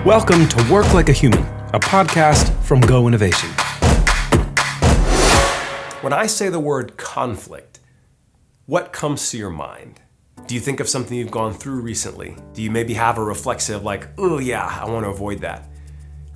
Welcome to Work Like a Human, a podcast from Go Innovation. When I say the word conflict, what comes to your mind? Do you think of something you've gone through recently? Do you maybe have a reflexive like, oh yeah, I want to avoid that?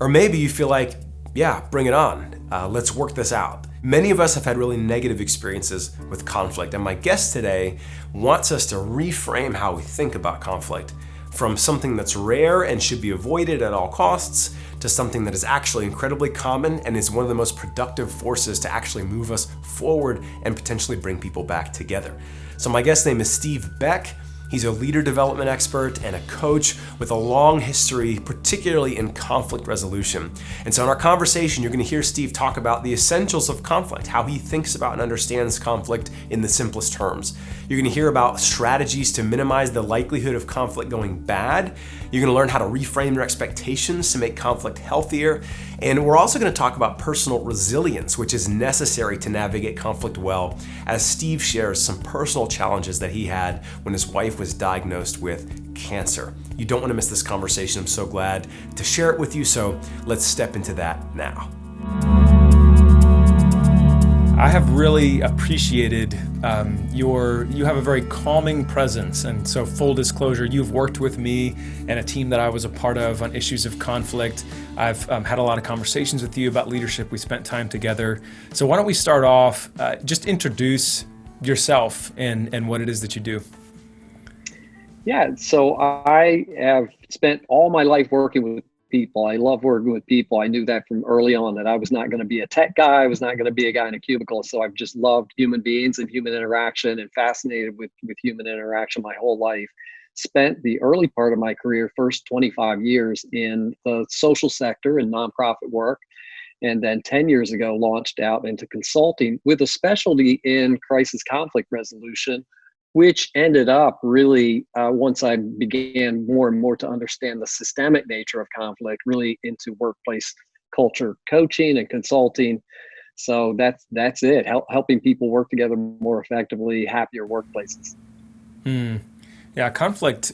Or maybe you feel like, yeah, bring it on. Let's work this out. Many of us have had really negative experiences with conflict, and my guest today wants us to reframe how we think about conflict from something that's rare and should be avoided at all costs to something that is actually incredibly common and is one of the most productive forces to actually move us forward and potentially bring people back together. So my guest's name is Steve Beck. He's a leader development expert and a coach with a long history, particularly in conflict resolution. And so in our conversation, you're going to hear Steve talk about the essentials of conflict, how he thinks about and understands conflict in the simplest terms. You're going to hear about strategies to minimize the likelihood of conflict going bad. You're going to learn how to reframe your expectations to make conflict healthier. And we're also going to talk about personal resilience, which is necessary to navigate conflict well, as Steve shares some personal challenges that he had when his wife was diagnosed with cancer. You don't want to miss this conversation. I'm so glad to share it with you. So let's step into that now. I have really appreciated you have a very calming presence. And so full disclosure, you've worked with me and a team that I was a part of on issues of conflict. I've had a lot of conversations with you about leadership. We spent time together. So why don't we start off, just introduce yourself and what it is that you do. Yeah, so I have spent all my life working with people. I love working with people. I knew that from early on that I was not going to be a tech guy. I was not going to be a guy in a cubicle. So I've just loved human beings and human interaction and fascinated with human interaction my whole life. Spent the early part of my career, first 25 years in the social sector and nonprofit work. And then 10 years ago, launched out into consulting with a specialty in crisis conflict resolution, which ended up really, once I began more and more to understand the systemic nature of conflict, really into workplace culture coaching and consulting. So that's it, helping people work together more effectively, happier workplaces. Yeah, conflict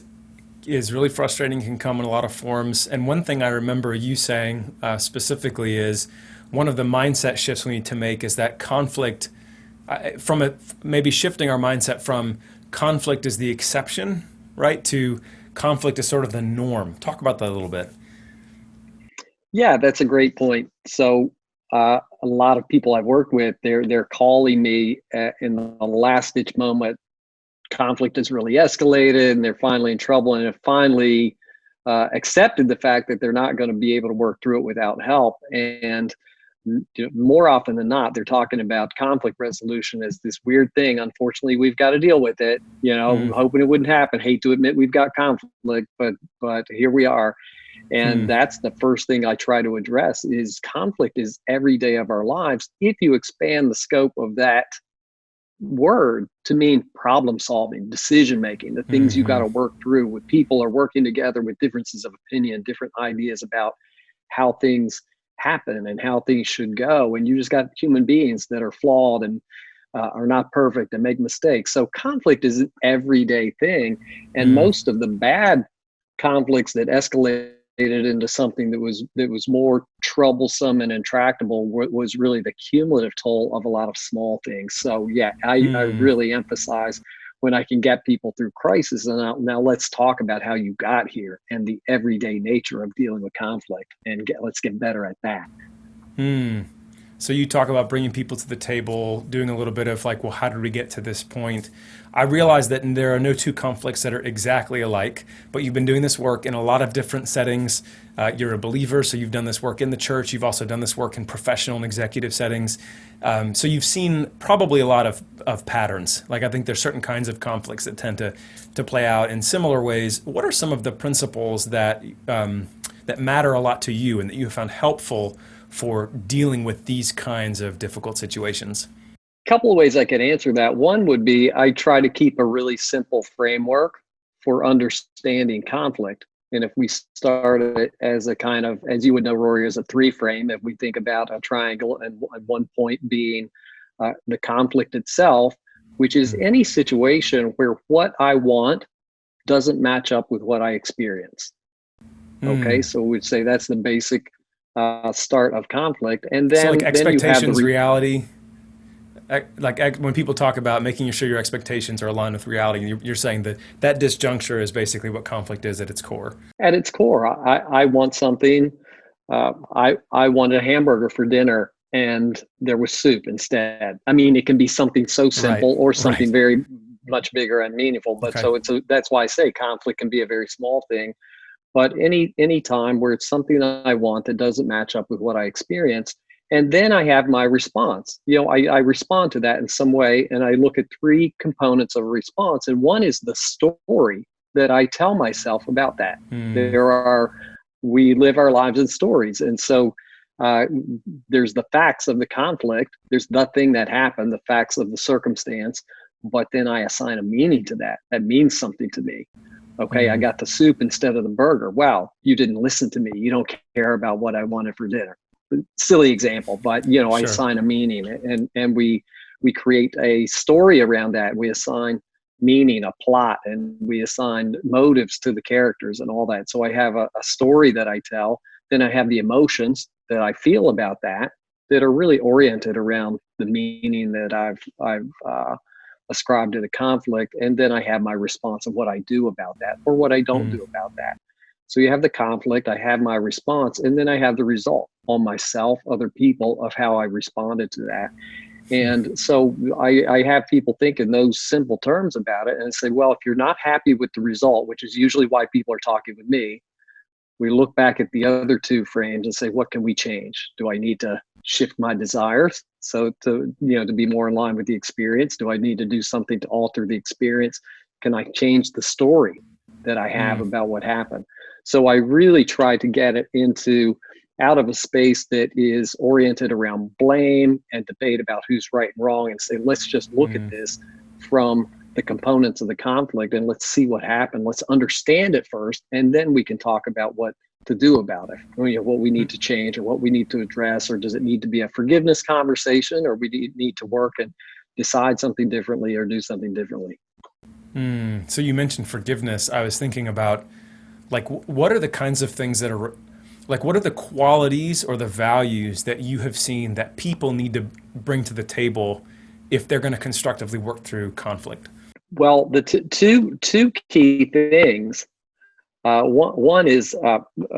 is really frustrating, can come in a lot of forms. And one thing I remember you saying specifically is one of the mindset shifts we need to make is that conflict, maybe shifting our mindset from conflict is the exception, right, to conflict is sort of the norm. Talk about that a little bit. Yeah, that's a great point. So a lot of people I've worked with, they're calling me in the last ditch moment. Conflict has really escalated and they're finally in trouble and have finally accepted the fact that they're not going to be able to work through it without help. And more often than not, they're talking about conflict resolution as this weird thing. Unfortunately, we've got to deal with it. Hoping it wouldn't happen. Hate to admit we've got conflict, but here we are. And that's the first thing I try to address is conflict is every day of our lives. If you expand the scope of that word to mean problem solving, decision making, the things you got to work through with people are working together with differences of opinion, different ideas about how things happen and how things should go. And you just got human beings that are flawed and are not perfect and make mistakes. So conflict is an everyday thing. And most of the bad conflicts that escalated into something that was more troublesome and intractable was really the cumulative toll of a lot of small things. So yeah, I really emphasize when I can get people through crisis. And now let's talk about how you got here and the everyday nature of dealing with conflict, and let's get better at that. So you talk about bringing people to the table, doing a little bit of like, well, how did we get to this point? I realize that there are no two conflicts that are exactly alike, but you've been doing this work in a lot of different settings. You're a believer, so you've done this work in the church. You've also done this work in professional and executive settings. So you've seen probably a lot of patterns. Like I think there's certain kinds of conflicts that tend to play out in similar ways. What are some of the principles that matter a lot to you and that you have found helpful for dealing with these kinds of difficult situations? A couple of ways I can answer that. One would be I try to keep a really simple framework for understanding conflict. And if we start it as a kind of, as you would know, Rory, as a three frame, if we think about a triangle and at one point being the conflict itself, which is any situation where what I want doesn't match up with what I experience. Okay, so we'd say that's the basic start of conflict, and So like then you have the expectations, reality, when people talk about making sure your expectations are aligned with reality, you're saying that that disjuncture is basically what conflict is at its core. at its core. I want something. I wanted a hamburger for dinner, and there was soup instead. I mean, it can be something so Right. simple or something Right. very much bigger and meaningful. But Okay. so that's why I say conflict can be a very small thing. But any time where it's something that I want that doesn't match up with what I experience, and then I have my response. I respond to that in some way, and I look at three components of a response, and one is the story that I tell myself about that. There are We live our lives in stories, and so uh, there's the facts of the conflict. There's the thing that happened, the facts of the circumstance, but then I assign a meaning to that. That means something to me. Okay, I got the soup instead of the burger. Wow, you didn't listen to me. You don't care about what I wanted for dinner. Silly example, but I Sure. assign a meaning, and we create a story around that. We assign meaning, a plot, and we assign motives to the characters and all that. So I have a story that I tell. Then I have the emotions that I feel about that are really oriented around the meaning that I've ascribed to the conflict, and then I have my response of what I do about that or what I don't do about that. So you have the conflict, I have my response, and then I have the result on myself, other people, of how I responded to that. And so I have people think in those simple terms about it and say, well, if you're not happy with the result, which is usually why people are talking with me, we look back at the other two frames and say, what can we change? Do I need to shift my desires so to be more in line with the experience? Do I need to do something to alter the experience? Can I change the story that I have about what happened? So I really try to get it into out of a space that is oriented around blame and debate about who's right and wrong, and say, let's just look at this from the components of the conflict and let's see what happened. Let's understand it first, and then we can talk about what to do about it. What we need to change or what we need to address, or does it need to be a forgiveness conversation, or we need to work and decide something differently or do something differently. So you mentioned forgiveness. I was thinking about what are the kinds of things that are what are the qualities or the values that you have seen that people need to bring to the table if they're going to constructively work through conflict? Well, the two key things. One is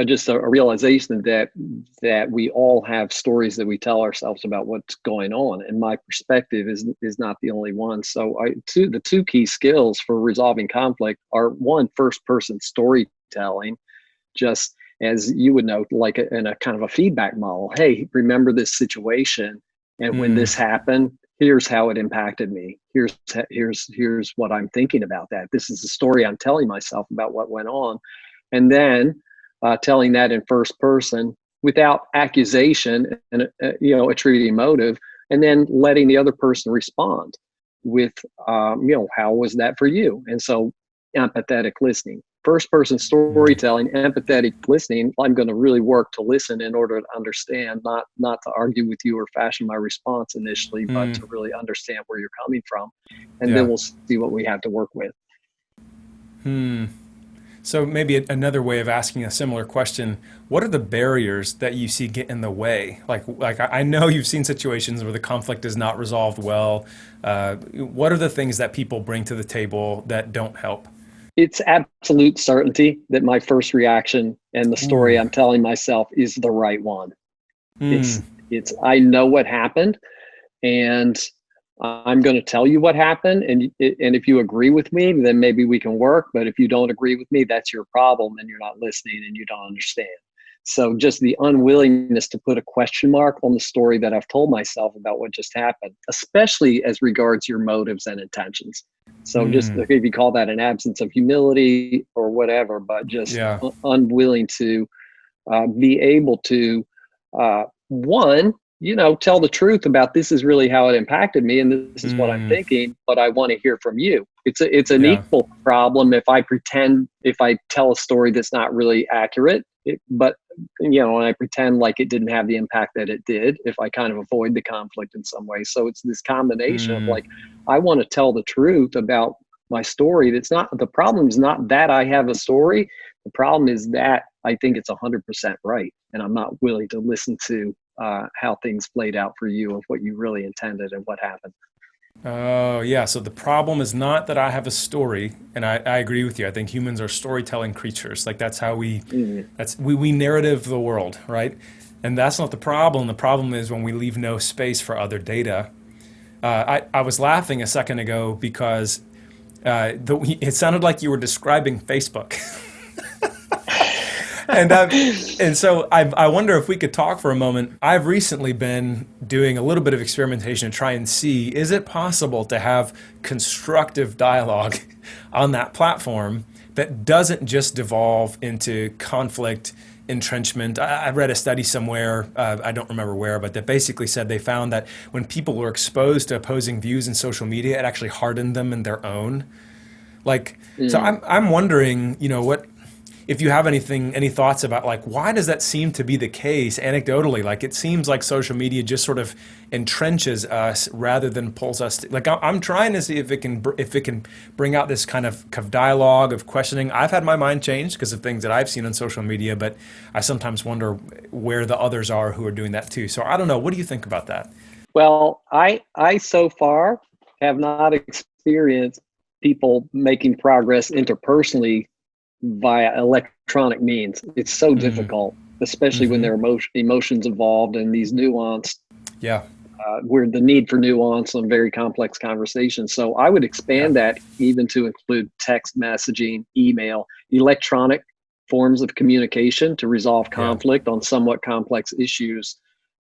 just a realization that we all have stories that we tell ourselves about what's going on, and my perspective is not the only one. So, the two key skills for resolving conflict are, one, first person storytelling, just as you would know, like in a kind of a feedback model. Hey, remember this situation, and when this happened, here's how it impacted me. Here's what I'm thinking about that. This is the story I'm telling myself about what went on, and then telling that in first person without accusation and attributing motive, and then letting the other person respond with how was that for you? And so empathetic listening. First person storytelling, empathetic listening. I'm going to really work to listen in order to understand, not to argue with you or fashion my response initially, but to really understand where you're coming from. And then Yeah. we'll see what we have to work with. So maybe another way of asking a similar question: what are the barriers that you see get in the way? Like I know you've seen situations where the conflict is not resolved well. What are the things that people bring to the table that don't help? It's absolute certainty that my first reaction and the story Ooh. I'm telling myself is the right one. Hmm. It's I know what happened, and I'm going to tell you what happened, and if you agree with me, then maybe we can work. But if you don't agree with me, that's your problem, and you're not listening, and you don't understand. So just the unwillingness to put a question mark on the story that I've told myself about what just happened, especially as regards your motives and intentions. So just if you call that an absence of humility or whatever, but just Yeah. unwilling to be able to one, tell the truth about this is really how it impacted me, and this is what I'm thinking, but I want to hear from you. It's an Yeah. equal problem if I tell a story that's not really accurate, but and I pretend like it didn't have the impact that it did, if I kind of avoid the conflict in some way. So it's this combination of like, I want to tell the truth about my story. The problem is not that I have a story. The problem is that I think it's 100% right. And I'm not willing to listen to how things played out for you of what you really intended and what happened. Oh, yeah. So the problem is not that I have a story, and I agree with you. I think humans are storytelling creatures. Like that's how Mm. we narrative the world, right? And that's not the problem. The problem is when we leave no space for other data. I was laughing a second ago because it sounded like you were describing Facebook. and and so I wonder if we could talk for a moment. I've recently been doing a little bit of experimentation to try and see, is it possible to have constructive dialogue on that platform that doesn't just devolve into conflict, entrenchment. I read a study somewhere, I don't remember where, but that basically said they found that when people were exposed to opposing views in social media, it actually hardened them in their own. Like, so Mm. I'm wondering, what if you have any thoughts about like why does that seem to be the case anecdotally? Like it seems like social media just sort of entrenches us rather than pulls us. Like I'm trying to see if it can bring out this kind of dialogue of questioning. I've had my mind changed because of things that I've seen on social media, but I sometimes wonder where the others are who are doing that too. So I don't know. What do you think about that? Well, I so far have not experienced people making progress interpersonally via electronic means. It's so Mm. difficult, especially when Hmm. there are emotions involved and these nuanced, Yeah. where the need for nuance on very complex conversations. So I would Yeah. expand that even to include text messaging, email, electronic forms of communication to resolve Yeah. conflict on somewhat complex issues.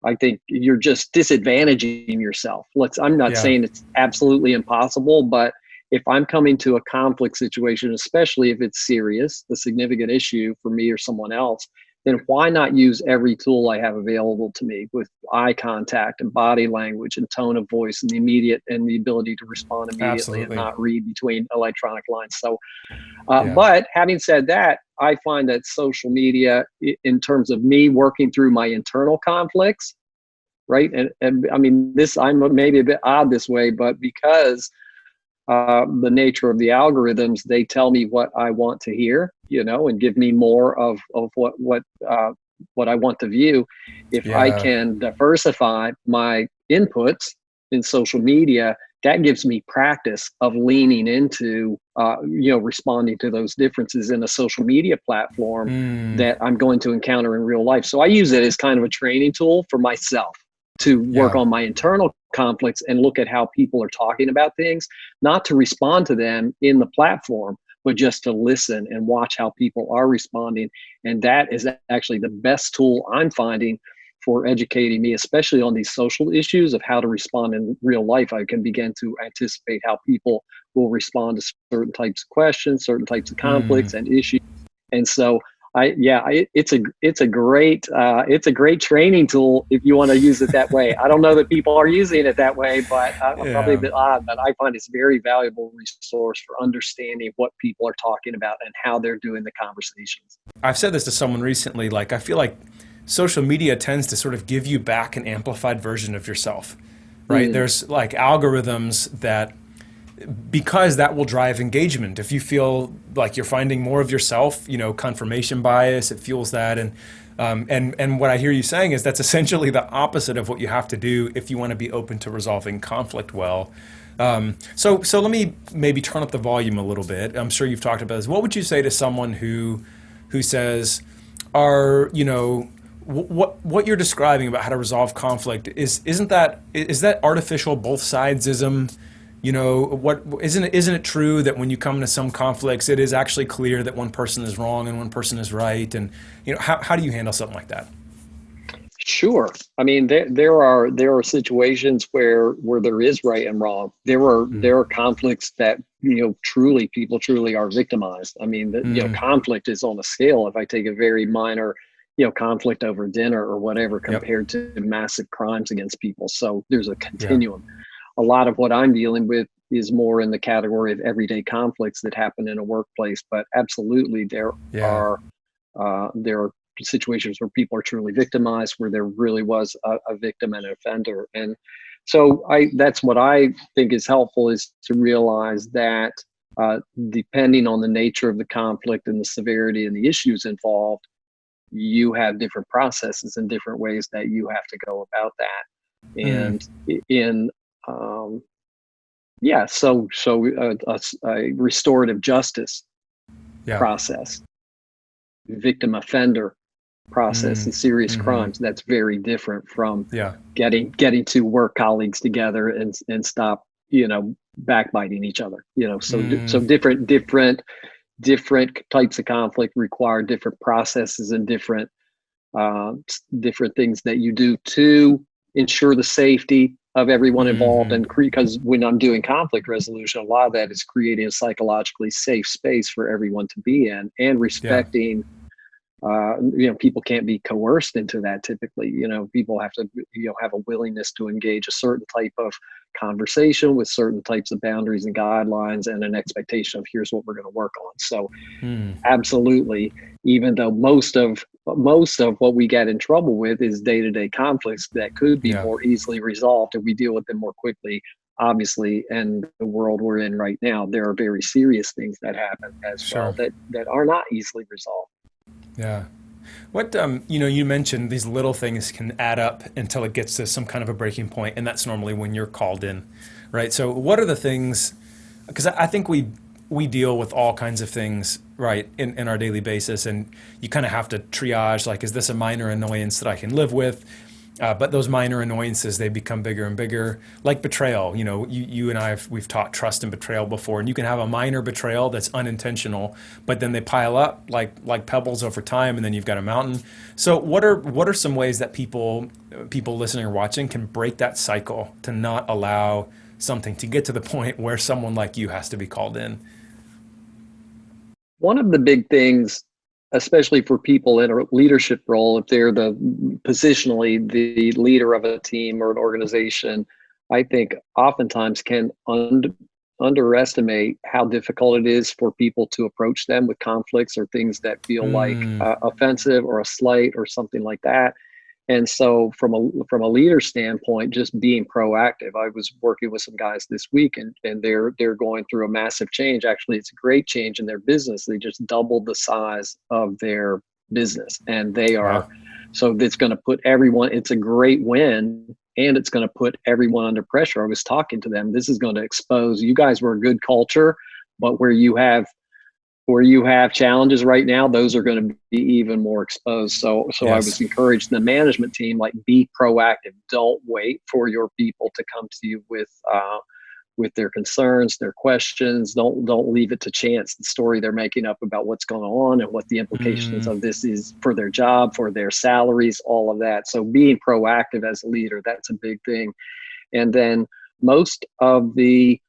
I think you're just disadvantaging yourself. I'm not Yeah. saying it's absolutely impossible, but if I'm coming to a conflict situation, especially if it's serious, a significant issue for me or someone else, then why not use every tool I have available to me with eye contact and body language and tone of voice and the ability to respond immediately and Absolutely. not read between electronic lines. So, Yeah. but having said that, I find that social media, in terms of me working through my internal conflicts, right? And I mean, I'm maybe a bit odd this way, but because the nature of the algorithms, they tell me what I want to hear, and give me more of what I want to view. If I Yeah. can diversify my inputs in social media, that gives me practice of leaning into, responding to those differences in a social media platform Mm. that I'm going to encounter in real life. So I use it as kind of a training tool for myself to work Yeah. on my internal conflicts and look at how people are talking about things, not to respond to them in the platform, but just to listen and watch how people are responding. And that is actually the best tool I'm finding for educating me, especially on these social issues of how to respond in real life. I can begin to anticipate how people will respond to certain types of questions, certain types of Mm. conflicts and issues. And so it's a great training tool if you want to use it that way. I don't know that people are using it that way, but I'm probably a Yeah. bit odd. But I find it's a very valuable resource for understanding what people are talking about and how they're doing the conversations. I've said this to someone recently. Like, I feel like social media tends to sort of give you back an amplified version of yourself, right? Mm, There's like algorithms that, because that will drive engagement. If you feel like you're finding more of yourself, confirmation bias, it fuels that. And what I hear you saying is that's essentially the opposite of what you have to do if you want to be open to resolving conflict well. So let me maybe turn up the volume a little bit. I'm sure you've talked about this. What would you say to someone who says, are what you're describing about how to resolve conflict is that artificial both sidesism? What isn't it true that when you come into some conflicts, it is actually clear that one person is wrong and one person is right? And how do you handle something like that? sure. I mean, there are situations where there is right and wrong. There are conflicts that truly people truly are victimized. I mean, Mm. conflict is on a scale. If I take a very minor conflict over dinner or whatever Yep. compared to massive crimes against people. So there's a Yeah. continuum. A lot of what I'm dealing with is more in the category of everyday conflicts that happen in a workplace. But absolutely, Yeah. there are situations where people are truly victimized, where there really was a victim and an offender. And so that's what I think is helpful, is to realize that depending on the nature of the conflict and the severity and the issues involved, you have different processes and different ways that you have to go about that. Mm. And in yeah, a restorative justice Yeah. process, victim offender process, Mm. and serious Mm-hmm. crimes, that's very different from Yeah. getting two work colleagues together and stop, backbiting each other. So Mm. different types of conflict require different processes and uh, different things that you do to ensure the safety of everyone involved. Mm-hmm. And because when I'm doing conflict resolution, a lot of that is creating a psychologically safe space for everyone to be in, and Yeah. respecting, people can't be coerced into that. Typically, people have to, have a willingness to engage a certain type of conversation with certain types of boundaries and guidelines, and an expectation of, here's what we're going to work on. So Mm. absolutely, even though most of what we get in trouble with is day-to-day conflicts that could be Yeah. more easily resolved if we deal with them more quickly. Obviously, and the world we're in right now, there are very serious things that happen as well Sure. that are not easily resolved. Yeah. What you mentioned these little things can add up until it gets to some kind of a breaking point, and that's normally when you're called in, right? So, what are the things? Because I think we deal with all kinds of things, right, in our daily basis, and you kind of have to triage, like, is this a minor annoyance that I can live with? But those minor annoyances, they become bigger and bigger, like betrayal. You and we've taught trust and betrayal before, and you can have a minor betrayal that's unintentional, but then they pile up like pebbles over time, and then you've got a mountain. So what are some ways that people listening or watching can break that cycle to not allow something to get to the point where someone like you has to be called in? One of the big things, especially for people in a leadership role, if they're positionally the leader of a team or an organization, I think oftentimes can underestimate how difficult it is for people to approach them with conflicts or things that feel like Mm, offensive or a slight or something like that. And so from a leader standpoint, just being proactive. I was working with some guys this week, and they're going through a massive change. Actually, it's a great change in their business. They just doubled the size of their business, and they are, wow. so it's going to put everyone, it's a great win, and it's going to put everyone under pressure. I was talking to them. This is going to expose, you guys were a good culture, but where you have challenges right now, those are going to be even more exposed. So I was Yes. encouraged the management team, like, be proactive. Don't wait for your people to come to you with their concerns, their questions. Don't leave it to chance, the story they're making up about what's going on and what the implications Mm, of this is for their job, for their salaries, all of that. So being proactive as a leader, that's a big thing. And then most of the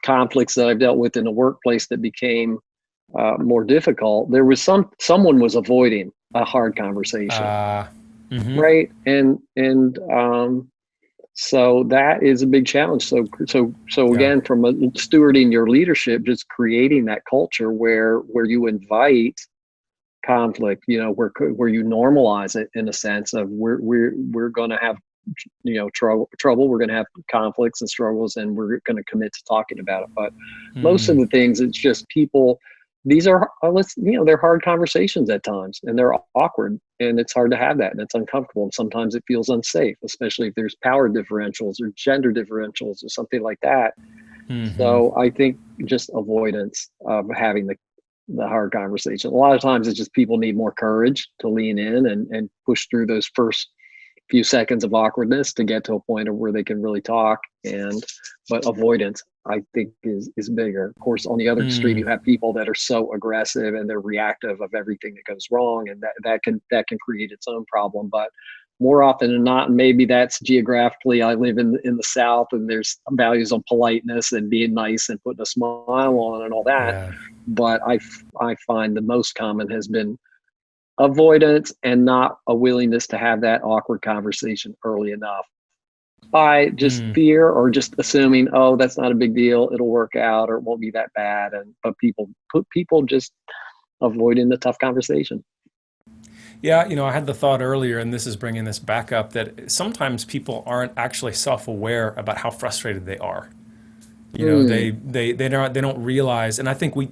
conflicts that I've dealt with in the workplace that became more difficult, there was someone was avoiding a hard conversation, uh, mm-hmm. right? And so that is a big challenge. So Yeah. again, from stewarding your leadership, just creating that culture where you invite conflict, where you normalize it, in a sense of, we're going to have, trouble, we're going to have conflicts and struggles, and we're going to commit to talking about it. But most of Mm, the things, it's just people, these are, they're hard conversations at times, and they're awkward, and it's hard to have that, and it's uncomfortable, and sometimes it feels unsafe, especially if there's power differentials or gender differentials or something like that. mm-hmm. So I think just avoidance of having the hard conversation. A lot of times it's just people need more courage to lean in and push through those first few seconds of awkwardness to get to a point of where they can really talk. But avoidance, I think, is bigger. Of course, on the other extreme, Mm, you have people that are so aggressive and they're reactive of everything that goes wrong, and that can create its own problem. But more often than not, maybe that's geographically, I live in the South, and there's values on politeness and being nice and putting a smile on and all that. yeah. But I find the most common has been avoidance and not a willingness to have that awkward conversation early enough, by just Mm. fear, or just assuming, oh, that's not a big deal, it'll work out, or it won't be that bad. And but people just avoiding the tough conversation. Yeah, I had the thought earlier, and this is bringing this back up, that sometimes people aren't actually self-aware about how frustrated they are. You know, they don't realize, and I think we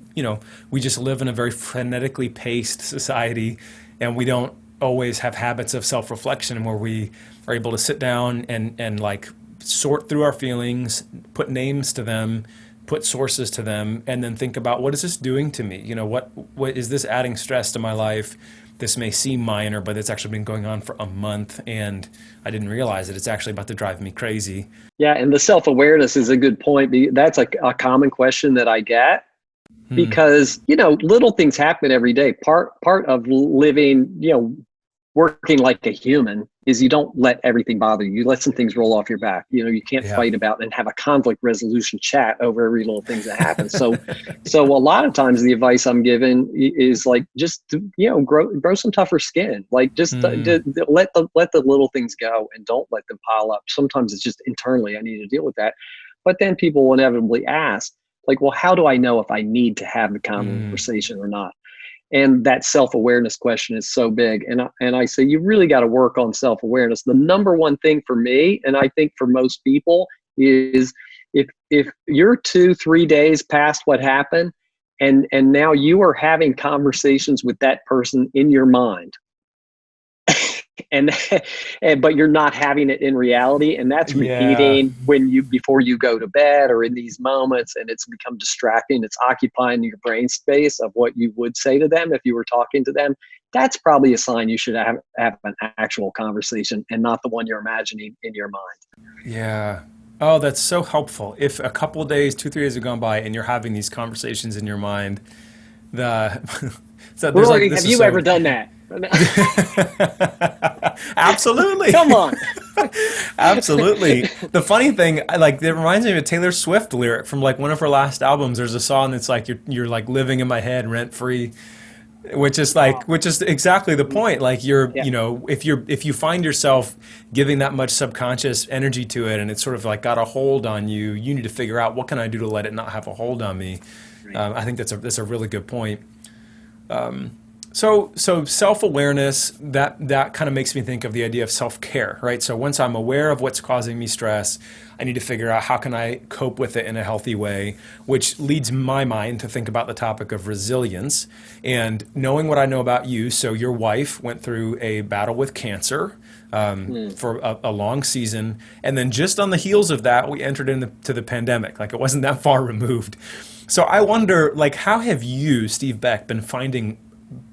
just live in a very frenetically paced society, and we don't always have habits of self-reflection where we are able to sit down and like sort through our feelings, put names to them, put sources to them, and then think about, what is this doing to me? You know, what is this adding stress to my life? This may seem minor, but it's actually been going on for a month, and I didn't realize it. It's actually about to drive me crazy. Yeah, and the self-awareness is a good point. That's a common question that I get, because little things happen every day. Part of living, working like a human, is you don't let everything bother you. You let some things roll off your back. You can't fight about and have a conflict resolution chat over every little thing that happens. So a lot of times the advice I'm given is like, just grow some tougher skin. Like, just let the little things go and don't let them pile up. Sometimes it's just internally, I need to deal with that. But then people will inevitably ask, like, well, how do I know if I need to have the conversation or not? And that self-awareness question is so big. And I say, you really got to work on self-awareness. The number one thing for me, and I think for most people, is if you're 2-3 days past what happened, and now you are having conversations with that person in your mind, but you're not having it in reality, and that's repeating before you go to bed or in these moments, and it's become distracting. It's occupying your brain space of what you would say to them if you were talking to them. That's probably a sign you should have an actual conversation, and not the one you're imagining in your mind. Yeah. Oh, that's so helpful. If a couple of days, 2-3 days have gone by, and you're having these conversations in your mind, so Rory, have you ever done that? Absolutely. Come on. Absolutely. The funny thing, it reminds me of a Taylor Swift lyric from like one of her last albums. There's a song that's like, you're like living in my head rent free, which is exactly the point. Like if you find yourself giving that much subconscious energy to it, and it's sort of like got a hold on you, you need to figure out, what can I do to let it not have a hold on me? I think that's a really good point. So self-awareness, that kind of makes me think of the idea of self-care, right? So once I'm aware of what's causing me stress, I need to figure out, how can I cope with it in a healthy way, which leads my mind to think about the topic of resilience. And knowing what I know about you, so your wife went through a battle with cancer for a long season, and then just on the heels of that, we entered into the pandemic. Like, it wasn't that far removed. So I wonder, like, how have you, Steve Beck, been finding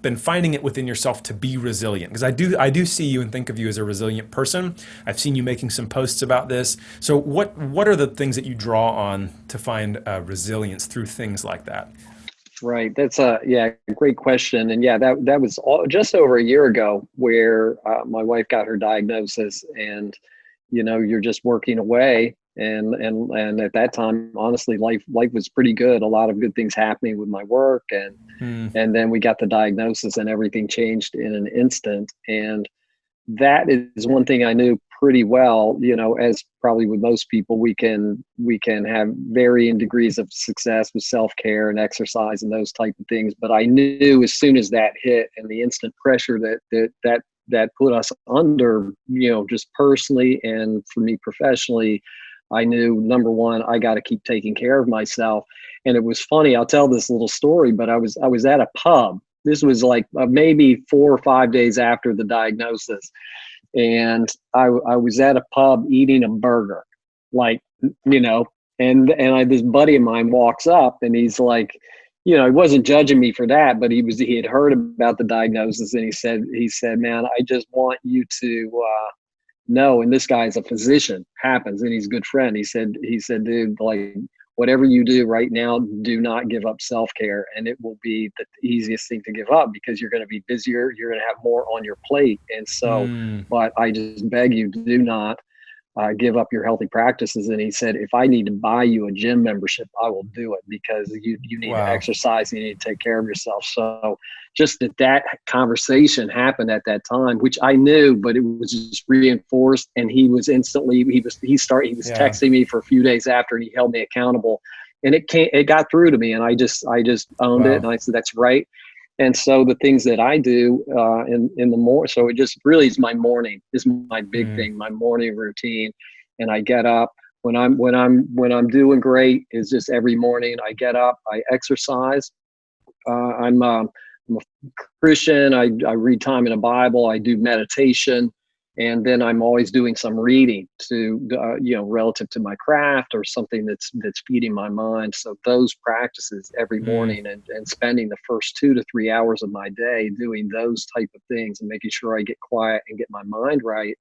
it within yourself to be resilient? Because I do see you and think of you as a resilient person. I've seen you making some posts about this. So what are the things that you draw on to find resilience through things like that? Right. That's a great question. And that was just over a year ago, where my wife got her diagnosis, and you're just working away. And at that time, honestly, life was pretty good. A lot of good things happening with my work, and then we got the diagnosis, and everything changed in an instant. And that is one thing I knew pretty well. As probably with most people, we can have varying degrees of success with self-care and exercise and those type of things. But I knew as soon as that hit, and the instant pressure that put us under, just personally and for me professionally, I knew, number one, I got to keep taking care of myself. And it was funny. I'll tell this little story, but I was at a pub. This was like maybe 4 or 5 days after the diagnosis. And I was at a pub eating a burger, and this buddy of mine walks up, and he's like, he wasn't judging me for that, but he had heard about the diagnosis, and he said, man, I just want you to, no, and this guy's a physician, happens, and he's a good friend. He said, dude, like, whatever you do right now, do not give up self-care, and it will be the easiest thing to give up, because you're going to be busier, you're going to have more on your plate. And so, but I just beg you, do not give up your healthy practices. And he said, if I need to buy you a gym membership, I will do it, because you need to exercise, and you need to take care of yourself. So just that conversation happened at that time, which I knew, but it was just reinforced. And he was texting me for a few days after, and he held me accountable, and it got through to me, and I just owned it. And I said, that's right. And so the things that I do in the morning, so it just really is my morning, is my big thing, my morning routine. And I get up, When I'm doing great is just every morning I get up, I exercise. I'm a Christian. I read time in the Bible. I do meditation, and then I'm always doing some reading to relative to my craft or something that's feeding my mind. So those practices every morning, and spending the first 2 to 3 hours of my day doing those type of things and making sure I get quiet and get my mind right.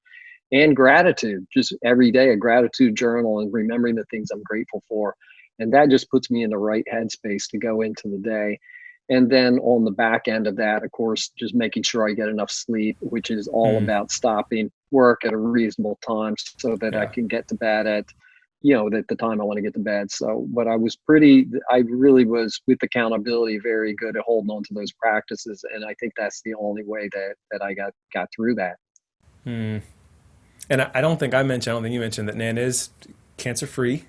And gratitude, just every day a gratitude journal and remembering the things I'm grateful for. And that just puts me in the right headspace to go into the day. And then on the back end of that, of course, just making sure I get enough sleep, which is all about stopping work at a reasonable time so that I can get to bed at the time I want to get to bed. So, but I really was with accountability very good at holding on to those practices. And I think that's the only way that I got through that. And I don't think you mentioned that Nan is cancer free.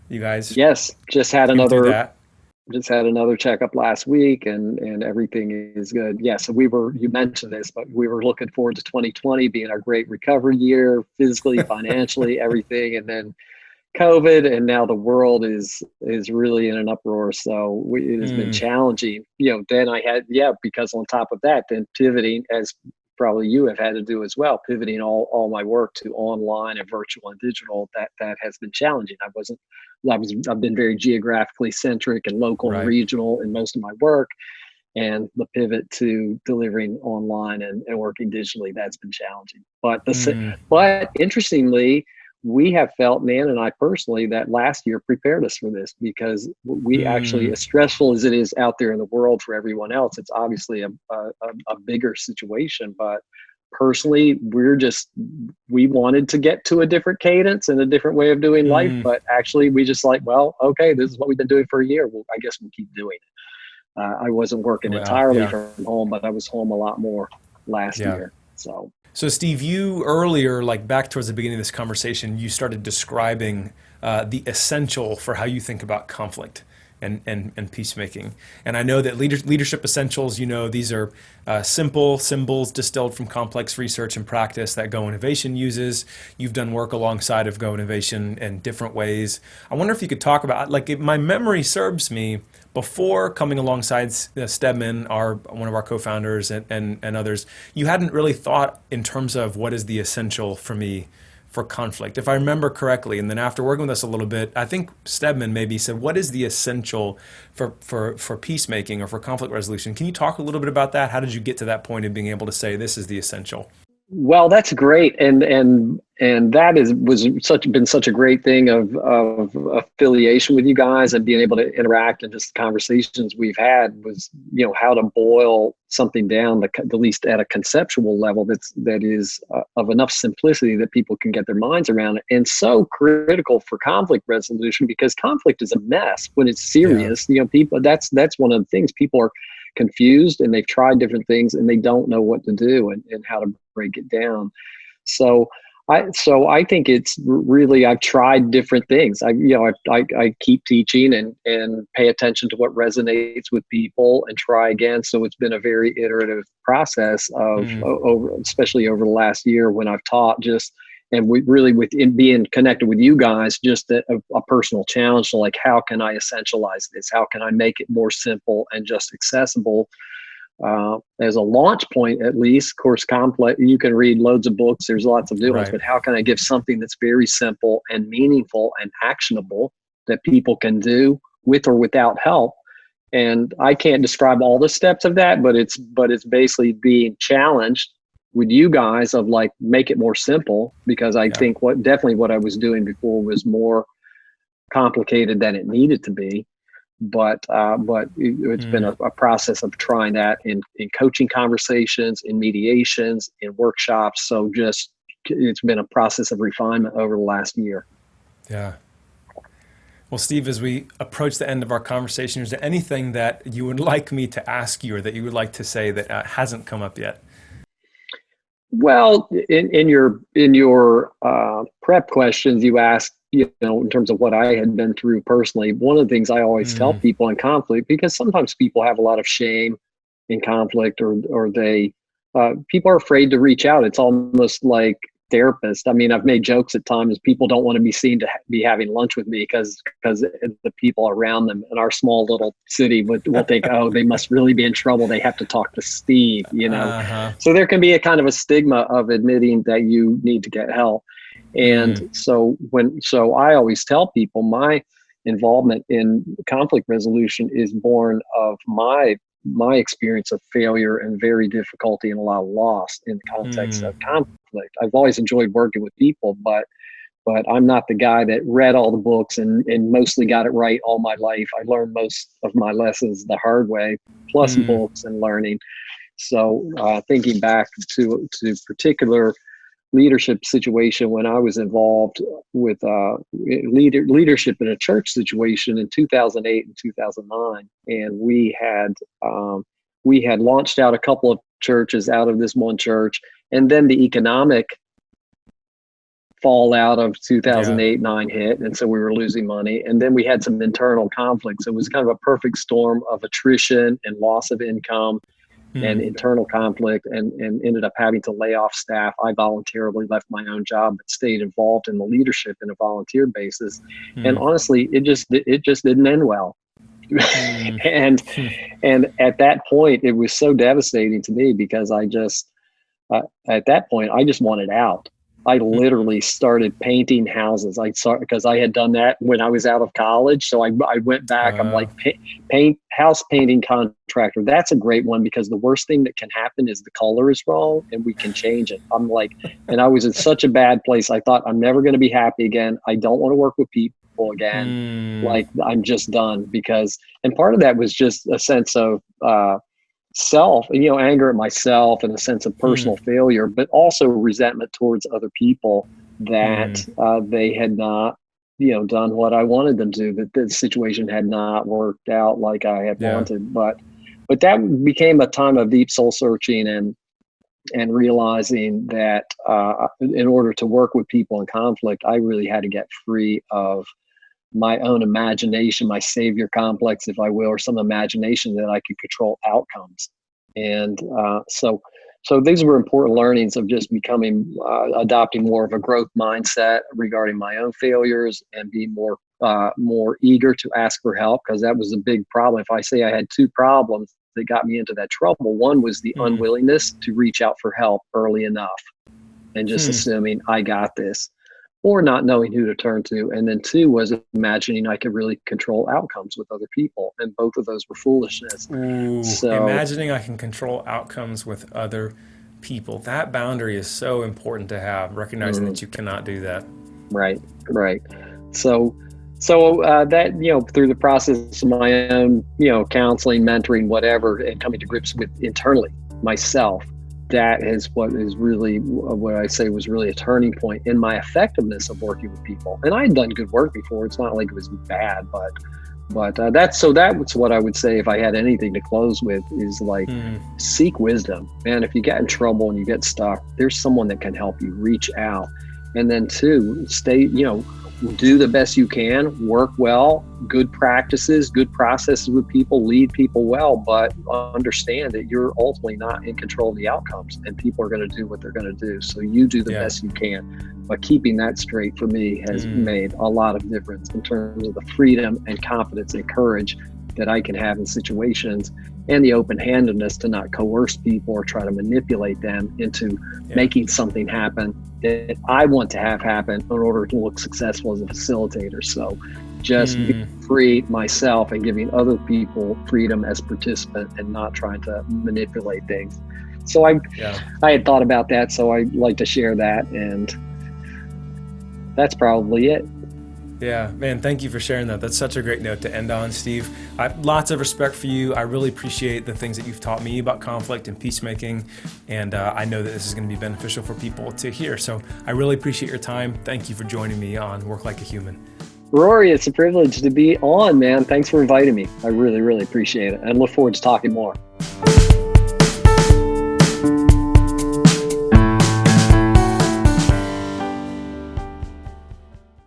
You guys, yes, just had do another that. checkup last week, and everything is good. Yeah, so you mentioned this, but we were looking forward to 2020 being our great recovery year, physically, financially, everything, and then COVID, and now the world is really in an uproar. So it has been challenging. Then I had because on top of that, then pivoting, as probably you have had to do as well, pivoting all my work to online and virtual and digital. That has been challenging. I've been very geographically centric and local and regional in most of my work, and the pivot to delivering online and working digitally, that's been challenging. But interestingly, we have felt, Nan and I personally, that last year prepared us for this, because we actually, as stressful as it is out there in the world for everyone else, it's obviously a bigger situation. But personally, we wanted to get to a different cadence and a different way of doing life. But actually, we just okay, this is what we've been doing for a year. Well, I guess we'll keep doing it. I wasn't working entirely from home, but I was home a lot more last year. So Steve, you earlier, like back towards the beginning of this conversation, you started describing the essential for how you think about conflict and peacemaking. And I know that leadership essentials, these are simple symbols distilled from complex research and practice that Go Innovation uses. You've done work alongside of Go Innovation in different ways. I wonder if you could talk about, if my memory serves me, before coming alongside Stedman, one of our co-founders and others, you hadn't really thought in terms of what is the essential for me for conflict, if I remember correctly. And then after working with us a little bit, I think Stedman maybe said, what is the essential for peacemaking or for conflict resolution? Can you talk a little bit about that? How did you get to that point of being able to say this is the essential? Well, that's great, and that been such a great thing of affiliation with you guys and being able to interact, and just conversations we've had was how to boil something down the least at a conceptual level that is of enough simplicity that people can get their minds around it, and so critical for conflict resolution, because conflict is a mess when it's serious. People, that's one of the things, people are confused and they've tried different things and they don't know what to do and how to break it down. So I think it's really, I've tried different things. I keep teaching and pay attention to what resonates with people and try again. So it's been a very iterative process of especially over the last year when I've taught, and we really, within being connected with you guys, just a personal challenge to how can I essentialize this? How can I make it more simple and just accessible? As a launch point, at least. Of course, complex, you can read loads of books, there's lots of new ones, but how can I give something that's very simple and meaningful and actionable that people can do with or without help? And I can't describe all the steps of that, but it's basically being challenged with you guys of make it more simple, because I think what I was doing before was more complicated than it needed to be. But it's been a process of trying that in coaching conversations, in mediations, in workshops. So it's been a process of refinement over the last year. Yeah. Well, Steve, as we approach the end of our conversation, is there anything that you would like me to ask you or that you would like to say that hasn't come up yet? Well, in your prep questions, you asked, in terms of what I had been through personally. One of the things I always tell people in conflict, because sometimes people have a lot of shame in conflict, or they people are afraid to reach out. It's almost like therapist. I mean, I've made jokes at times. People don't want to be seen to be having lunch with me because the people around them in our small little city will think, oh, they must really be in trouble. They have to talk to Steve, you know. Uh-huh. So there can be a kind of a stigma of admitting that you need to get help. And so I always tell people my involvement in conflict resolution is born of my experience of failure and very difficulty and a lot of loss in the context of conflict. I've always enjoyed working with people, but I'm not the guy that read all the books and mostly got it right all my life. I learned most of my lessons the hard way, plus books and learning. So thinking back to particular leadership situation when I was involved with leadership in a church situation in 2008 and 2009, and we had launched out a couple of churches out of this one church, and then the economic fallout of 2008-9 hit, and so we were losing money, and then we had some internal conflicts. It was kind of a perfect storm of attrition and loss of income and internal conflict, and ended up having to lay off staff. I voluntarily left my own job, but stayed involved in the leadership in a volunteer basis. And honestly, it just didn't end well. and at that point, it was so devastating to me because I just, at that point, I just wanted out. I literally started painting houses. Because I had done that when I was out of college. So I went back. I'm like, house painting contractor. That's a great one because the worst thing that can happen is the color is wrong and we can change it. I'm like, and I was in such a bad place. I thought I'm never going to be happy again. I don't want to work with people again. Like I'm just done and part of that was just a sense of, self, anger at myself and a sense of personal failure, but also resentment towards other people that they had not, done what I wanted them to, that the situation had not worked out like I had wanted. But that became a time of deep soul searching and realizing that in order to work with people in conflict, I really had to get free of my own imagination, my savior complex, if I will, or some imagination that I could control outcomes. And so these were important learnings of just adopting more of a growth mindset regarding my own failures and being more eager to ask for help, because that was a big problem. If I say I had two problems that got me into that trouble, one was the unwillingness to reach out for help early enough and just assuming I got this, or not knowing who to turn to. And then two was imagining I could really control outcomes with other people. And both of those were foolishness. Imagining I can control outcomes with other people. That boundary is so important to have, recognizing that you cannot do that. Right. So that, through the process of my own, counseling, mentoring, whatever, and coming to grips with internally myself, that is what is really what I say was really a turning point in my effectiveness of working with people. And I had done good work before. It's not like it was bad, but that's what I would say if I had anything to close with is like seek wisdom. Man, if you get in trouble and you get stuck, there's someone that can help you. Reach out. And then two, stay, do the best you can, work well, good practices, good processes with people, lead people well, but understand that you're ultimately not in control of the outcomes and people are going to do what they're going to do. So you do the best you can. But keeping that straight for me has made a lot of difference in terms of the freedom and confidence and courage that I can have in situations, and the open-handedness to not coerce people or try to manipulate them into making something happen that I want to have happen in order to look successful as a facilitator. So just be free myself and giving other people freedom as participant and not trying to manipulate things. So I had thought about that, so I like to share that, and that's probably it. Yeah, man, thank you for sharing that. That's such a great note to end on, Steve. Lots of respect for you. I really appreciate the things that you've taught me about conflict and peacemaking, and I know that this is going to be beneficial for people to hear. So I really appreciate your time. Thank you for joining me on Work Like a Human. Rory, it's a privilege to be on, man. Thanks for inviting me. I really, really appreciate it, and look forward to talking more.